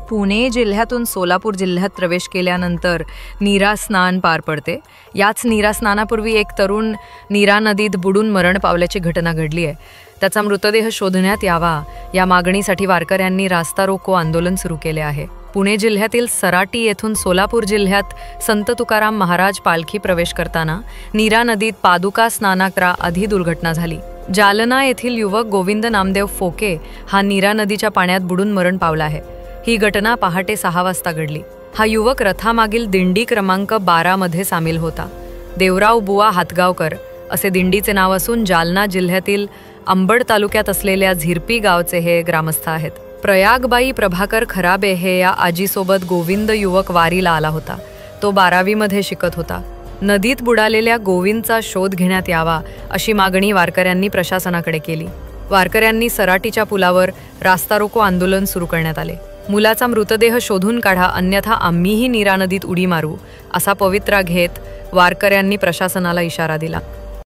पुणे जिल्ह्यातून सोलापूर जिल्ह्यात प्रवेश केल्यानंतर नीरा स्नान पार पडते। याच नीरा स्नानापूर्वी एक तरुण नीरा नदीत बुडून मरण पावल्याची घटना घडली आहे। त्याचा मृतदेह शोधण्यात यावा या मागणीसाठी वारकऱ्यांनी रास्ता रोको आंदोलन सुरू केले आहे। पुणे जिल्ह्यातील सराटी येथून सोलापूर जिल्ह्यात संत तुकाराम महाराज पालखी प्रवेश करताना नीरा नदीत पादुका स्नानाआधी दुर्घटना झाली। जालना येथील युवक गोविंद नामदेव फोके हा नीरा नदीच्या पाण्यात बुडून मरण पावला आहे। ही घटना पहाटे 6 वाजता घडली। हा युवक रथामागील दिंडी क्रमांक 12 मध्ये सामील होता। देवराव बुवा हातगावकर असे दिंडीचे नाव असून जालना जिल्ह्यातील अंबड तालुक्यात असलेल्या झिरपी गावचे हे ग्रामस्थ आहेत। प्रयागबाई प्रभाकर खराबे हे या आजीसोबत गोविंद युवक वारीला आला होता। तो 12वी मध्ये शिकत होता। नदीत बुडालेल्या गोविंदचा शोध घेण्यात यावा अशी मागणी वारकऱ्यांनी प्रशासनाकडे केली। वारकऱ्यांनी सराटीच्या पुलावर रास्ता रोको आंदोलन सुरू करण्यात आले। मुलाचा मृतदेह शोधून काढा अन्यथा आम्हीही नीरा नदीत उडी मारू असा पवित्रा घेत वारकऱ्यांनी प्रशासनाला इशारा दिला।